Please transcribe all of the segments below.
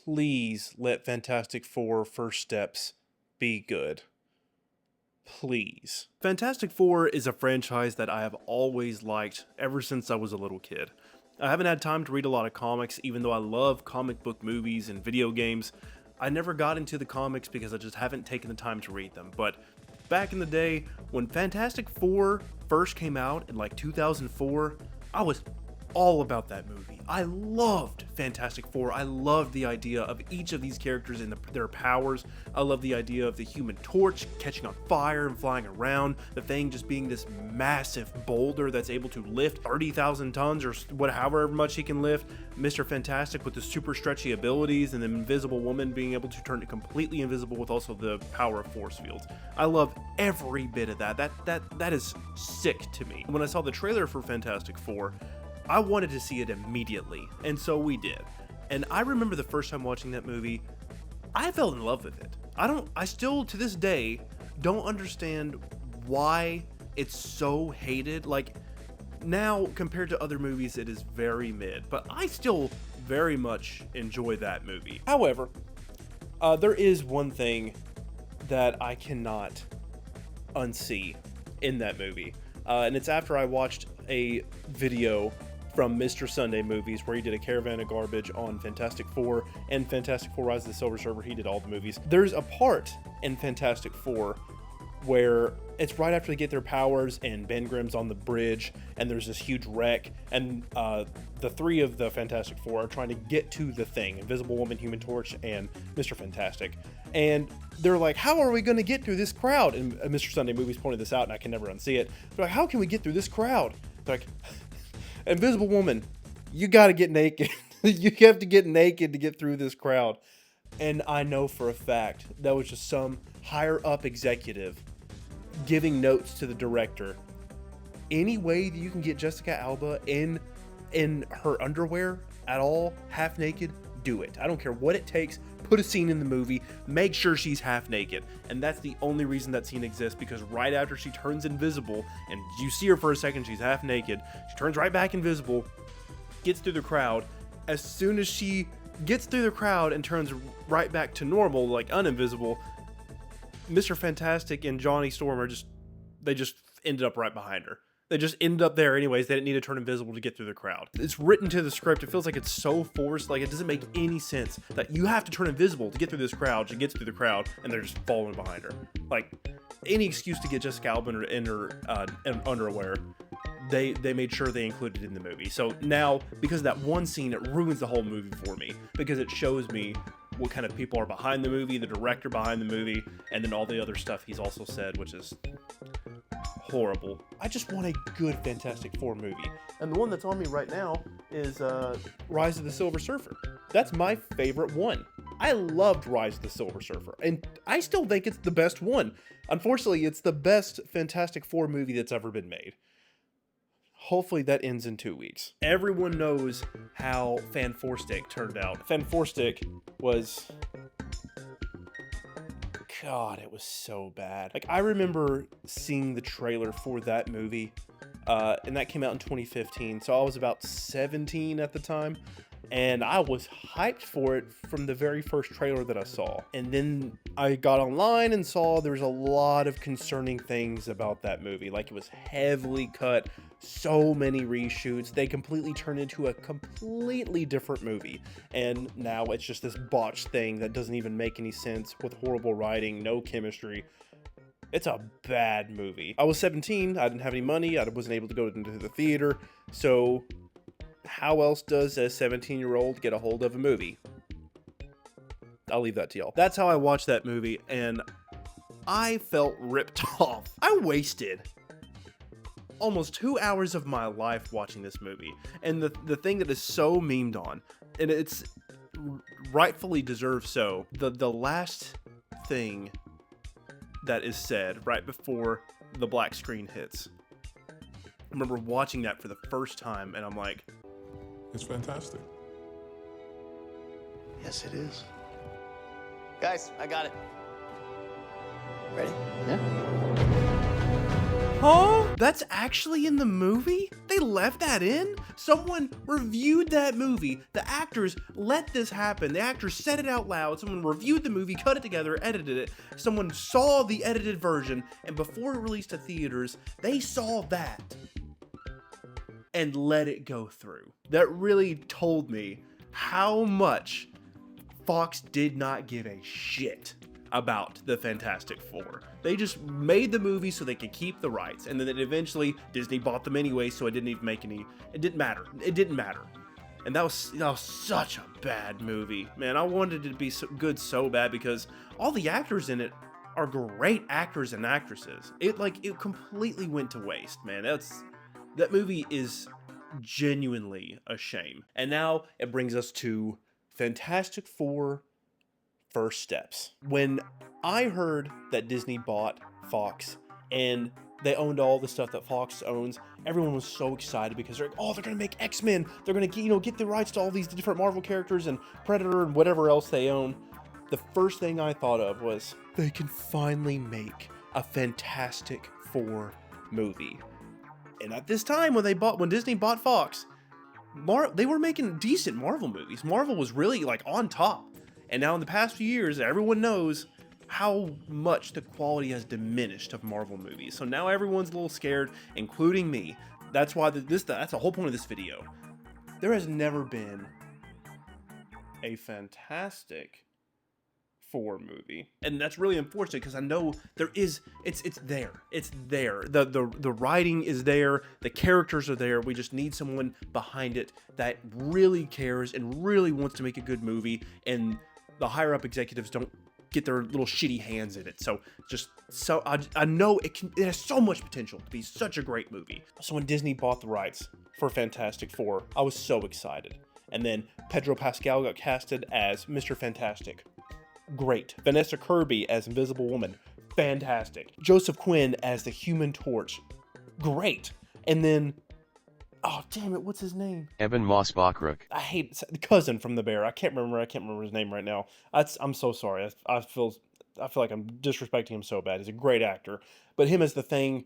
please let Fantastic Four First Steps be good. Please. Fantastic Four is a franchise that I have always liked ever since I was a little kid. I haven't had time to read a lot of comics, even though I love comic book movies and video games. I never got into the comics because I just haven't taken the time to read them, but back in the day, when Fantastic Four first came out in like 2004, I was all about that movie. I loved Fantastic Four. I loved the idea of each of these characters and their powers. I love the idea of the Human Torch catching on fire and flying around, the Thing just being this massive boulder that's able to lift 30,000 tons or however much he can lift, Mr. Fantastic with the super stretchy abilities, and the Invisible Woman being able to turn it completely invisible with also the power of force fields. I love every bit of that. That is sick to me. When I saw the trailer for Fantastic Four, I wanted to see it immediately, and so we did. And I remember the first time watching that movie, I fell in love with it. I still to this day don't understand why it's so hated. Like, now compared to other movies, it is very mid, but I still very much enjoy that movie. However, there is one thing that I cannot unsee in that movie, and it's after I watched a video from Mr. Sunday Movies, where he did a Caravan of Garbage on Fantastic Four and Fantastic Four Rise of the Silver Surfer. He did all the movies. There's a part in Fantastic Four where it's right after they get their powers and Ben Grimm's on the bridge and there's this huge wreck, and the three of the Fantastic Four are trying to get to the Thing, Invisible Woman, Human Torch, and Mr. Fantastic. And they're like, how are we going to get through this crowd? And Mr. Sunday Movies pointed this out, and I can never unsee it. They're like, how can we get through this crowd? They're like, Invisible Woman, you gotta get naked. You have to get naked to get through this crowd. And I know for a fact that was just some higher up executive giving notes to the director. Any way that you can get Jessica Alba in her underwear at all, half naked, do it. I don't care what it takes. Put a scene in the movie, make sure she's half naked. And that's the only reason that scene exists, because right after she turns invisible, and you see her for a second, she's half naked, she turns right back invisible, gets through the crowd. As soon as she gets through the crowd and turns right back to normal, like uninvisible, Mr. Fantastic and Johnny Storm they just ended up right behind her. They just ended up there anyways. They didn't need to turn invisible to get through the crowd. It's written to the script. It feels like it's so forced. Like, it doesn't make any sense that you have to turn invisible to get through this crowd. She gets through the crowd, and they're just following behind her. Like, any excuse to get Jessica Alba in her underwear, they made sure they included in the movie. So now, because of that one scene, it ruins the whole movie for me, because it shows me what kind of people are behind the movie, the director behind the movie, and then all the other stuff he's also said, which is horrible. I just want a good Fantastic Four movie. And the one that's on me right now is Rise of the Silver Surfer. That's my favorite one. I loved Rise of the Silver Surfer, and I still think it's the best one. Unfortunately, it's the best Fantastic Four movie that's ever been made. Hopefully that ends in 2 weeks. Everyone knows how Fan Four Stick turned out. Fan Four Stick was... God, it was so bad. Like, I remember seeing the trailer for that movie, and that came out in 2015, so I was about 17 at the time, and I was hyped for it from the very first trailer that I saw. And then I got online and saw there was a lot of concerning things about that movie. Like, it was heavily cut, so many reshoots. They completely turned into a completely different movie. And now it's just this botched thing that doesn't even make any sense, with horrible writing, no chemistry. It's a bad movie. I was 17, I didn't have any money, I wasn't able to go into the theater, so how else does a 17-year-old get a hold of a movie? I'll leave that to y'all. That's how I watched that movie, and I felt ripped off. I wasted almost 2 hours of my life watching this movie. And the thing that is so memed on, and it's rightfully deserved so, the last thing that is said right before the black screen hits. I remember watching that for the first time, and I'm like, it's fantastic. Yes, it is. Guys, I got it. Ready? Yeah. huh? That's actually in the movie? They left that in? Someone reviewed that movie. The actors let this happen. The actors said it out loud. Someone reviewed the movie, cut it together, edited it. Someone saw the edited version, and before it released to theaters, they saw that and let it go through. That really told me how much Fox did not give a shit about the Fantastic Four. They just made the movie so they could keep the rights, and then eventually Disney bought them anyway, so it didn't even make any. It didn't matter. It didn't matter. And that was such a bad movie, man. I wanted it to be so good so bad because all the actors in it are great actors and actresses. It completely went to waste, man. That movie is genuinely a shame. And now it brings us to Fantastic Four First Steps. When I heard that Disney bought Fox and they owned all the stuff that Fox owns, everyone was so excited because they're like, oh, they're gonna make X-Men. They're gonna get the rights to all these different Marvel characters and Predator and whatever else they own. The first thing I thought of was they can finally make a Fantastic Four movie. And at this time, when Disney bought Fox, they were making decent Marvel movies. Marvel was really on top. And now in the past few years, everyone knows how much the quality has diminished of Marvel movies. So now everyone's a little scared, including me. That's why that's the whole point of this video. There has never been a Fantastic Four movie, and that's really unfortunate because I know there is. It's there. It's there. The writing is there. The characters are there. We just need someone behind it that really cares and really wants to make a good movie, and the higher up executives don't get their little shitty hands in it. I know it has so much potential to be such a great movie. So when Disney bought the rights for Fantastic Four, I was so excited. And then Pedro Pascal got casted as Mr. Fantastic. Great. Vanessa Kirby as Invisible Woman. Fantastic. Joseph Quinn as the Human Torch. Great. And then, oh damn it, what's his name? Eben Moss-Bachrach. I hate the cousin from The Bear. I can't remember his name right now. I'm so sorry. I feel like I'm disrespecting him so bad. He's a great actor, but him as the Thing,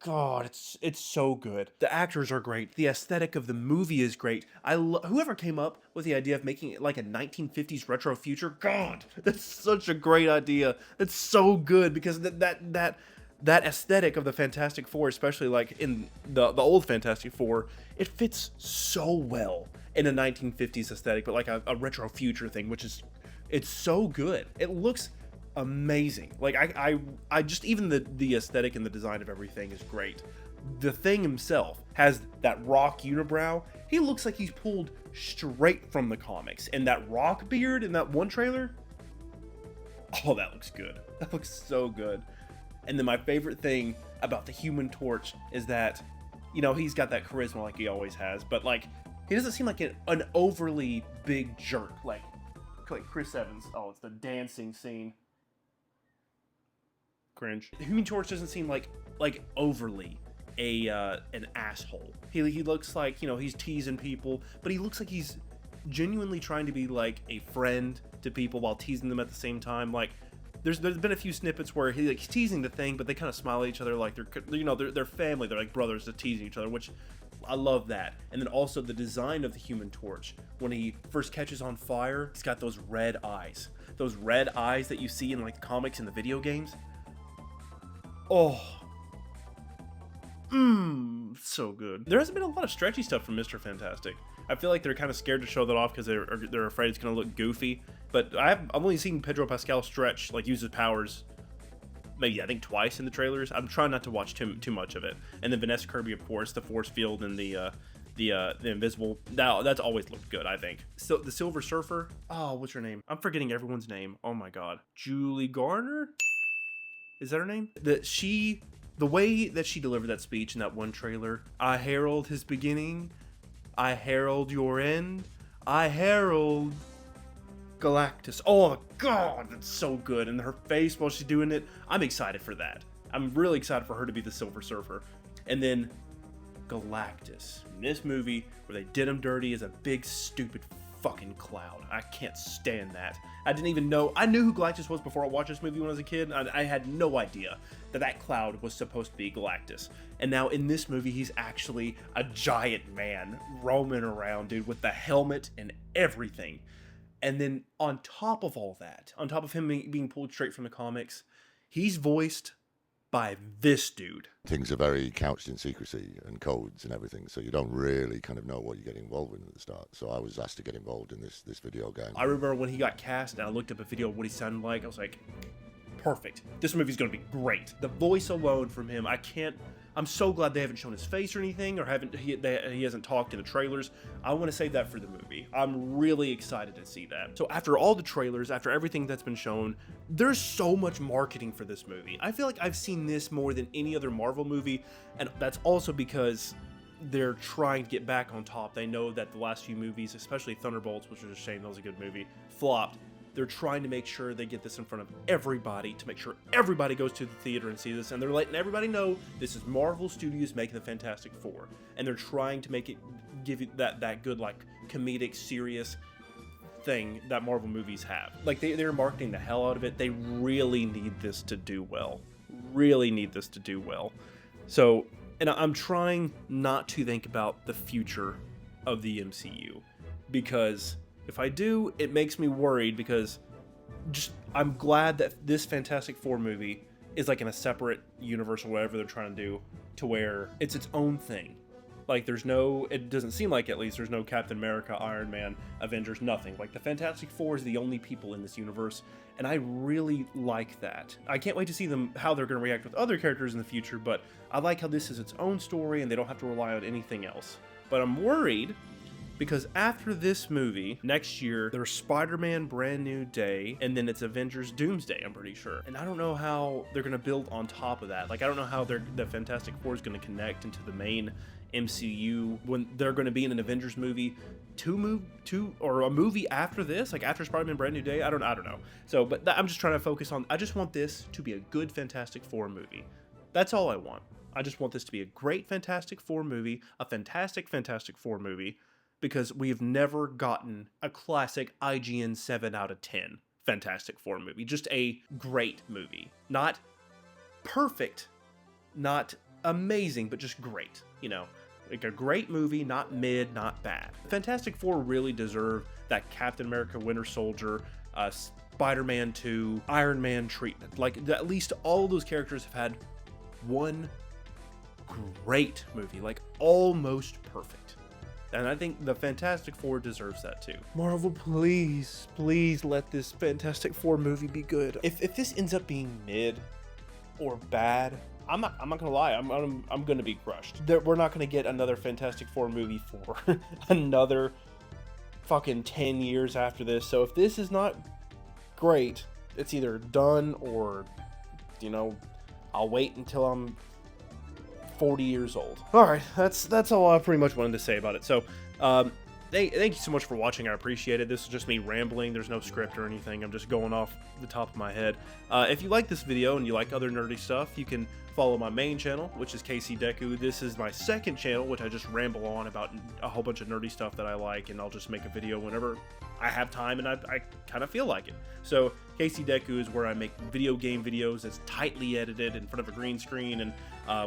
God, it's so good. The actors are great. The aesthetic of the movie is great. Whoever came up with the idea of making it like a 1950s retro future, God, that's such a great idea. It's so good because that aesthetic of the Fantastic Four, especially in the old Fantastic Four, it fits so well in a 1950s aesthetic, but like a retro future thing, it's so good. It looks amazing. I just, even the aesthetic and the design of everything is great. The Thing himself has that rock unibrow. He looks like he's pulled straight from the comics, and that rock beard in that one trailer, oh, that looks good. That looks so good. And then my favorite thing about the Human Torch is that, he's got that charisma like he always has, but he doesn't seem like an overly big jerk like Chris Evans. Oh, it's the dancing scene. Cringe. The Human Torch doesn't seem like overly an asshole. He looks like, he's teasing people, but he looks like he's genuinely trying to be like a friend to people while teasing them at the same time. There's been a few snippets where he's teasing the Thing, but they kind of smile at each other like they're family. They're like brothers that teasing each other, which I love that. And then also the design of the Human Torch. When he first catches on fire, he's got those red eyes. Those red eyes that you see in comics and the video games. Oh. So good. There hasn't been a lot of stretchy stuff from Mr. Fantastic. I feel like they're kind of scared to show that off because they're afraid it's going to look goofy. But I've only seen Pedro Pascal stretch, use his powers, maybe I think twice in the trailers. I'm trying not to watch too much of it. And then Vanessa Kirby, of course, the force field and the invisible. Now that's always looked good, I think. So the Silver Surfer. Oh, what's her name? I'm forgetting everyone's name. Oh my God, Julie Garner. Is that her name? The way that she delivered that speech in that one trailer. I herald his beginning. I herald your end. I herald Galactus. Oh God, that's so good. And her face while she's doing it. I'm excited for that. I'm really excited for her to be the Silver Surfer. And then Galactus. In this movie, where they did him dirty as a big, stupid fucking Cloud. I can't stand that. I didn't even know. I knew who Galactus was before I watched this movie when I was a kid. I had no idea that Cloud was supposed to be Galactus. And now in this movie, he's actually a giant man roaming around, dude, with the helmet and everything. And then on top of all that, on top of him being pulled straight from the comics, he's voiced by this dude. Things are very couched in secrecy and codes and everything, so you don't really kind of know what you're getting involved in at the start. So I was asked to get involved in this video game. I remember when he got cast and I looked up a video of what he sounded like. I was like, perfect. This movie's going to be great. The voice alone from him, I'm so glad they haven't shown his face or anything, or he hasn't talked in the trailers. I want to save that for the movie. I'm really excited to see that. So after all the trailers, after everything that's been shown, there's so much marketing for this movie. I feel like I've seen this more than any other Marvel movie, and that's also because they're trying to get back on top. They know that the last few movies, especially Thunderbolts, which was a shame, that was a good movie, flopped. They're trying to make sure they get this in front of everybody, to make sure everybody goes to the theater and see this. And they're letting everybody know this is Marvel Studios making the Fantastic Four. And they're trying to make it, give you that good, like, comedic, serious thing that Marvel movies have. Like, they're marketing the hell out of it. They really need this to do well. Really need this to do well. So, and I'm trying not to think about the future of the MCU, because if I do, it makes me worried, because I'm glad that this Fantastic Four movie is like in a separate universe or whatever they're trying to do, to where it's its own thing. Like, it doesn't seem like, at least, there's no Captain America, Iron Man, Avengers, nothing. Like, the Fantastic Four is the only people in this universe, and I really like that. I can't wait to see how they're going to react with other characters in the future, but I like how this is its own story and they don't have to rely on anything else. But I'm worried, because after this movie, next year, there's Spider-Man Brand New Day, and then it's Avengers Doomsday, I'm pretty sure. And I don't know how they're going to build on top of that. Like, I don't know how the Fantastic Four is going to connect into the main MCU when they're going to be in an Avengers movie, or a movie after this, like after Spider-Man Brand New Day. I don't know. So, but I'm just trying to focus on, I just want this to be a good Fantastic Four movie. That's all I want. I just want this to be a great Fantastic Four movie, a fantastic Fantastic Four movie, because we've never gotten a classic IGN 7 out of 10 Fantastic Four movie. Just a great movie. Not perfect, not amazing, but just great, you know? Like a great movie, not mid, not bad. Fantastic Four really deserve that Captain America Winter Soldier, Spider-Man 2, Iron Man treatment. Like, at least all of those characters have had one great movie, like almost perfect. And I think the Fantastic Four deserves that too. Marvel, please let this Fantastic Four movie be good. If this ends up being mid or bad, I'm not gonna lie, I'm gonna be crushed. We're not gonna get another Fantastic Four movie for another fucking 10 years after this. So if this is not great, it's either done, or, you know, I'll wait until I'm 40 years old. All right, that's all I pretty much wanted to say about it. So, thank you so much for watching. I appreciate it. This is just me rambling. There's no script or anything. I'm just going off the top of my head. If you like this video and you like other nerdy stuff, you can follow my main channel, which is Deku. This is my second channel, which I just ramble on about a whole bunch of nerdy stuff that I like, and I'll just make a video whenever I have time and I kind of feel like it. So Deku is where I make video game videos that's tightly edited in front of a green screen and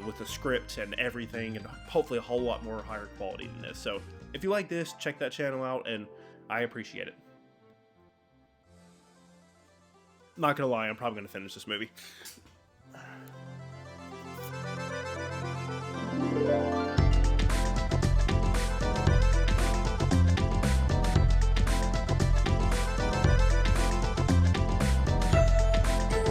with a script and everything, and hopefully a whole lot more higher quality than this. So if you like this, check that channel out, and I appreciate it. Not gonna lie, I'm probably gonna finish this movie.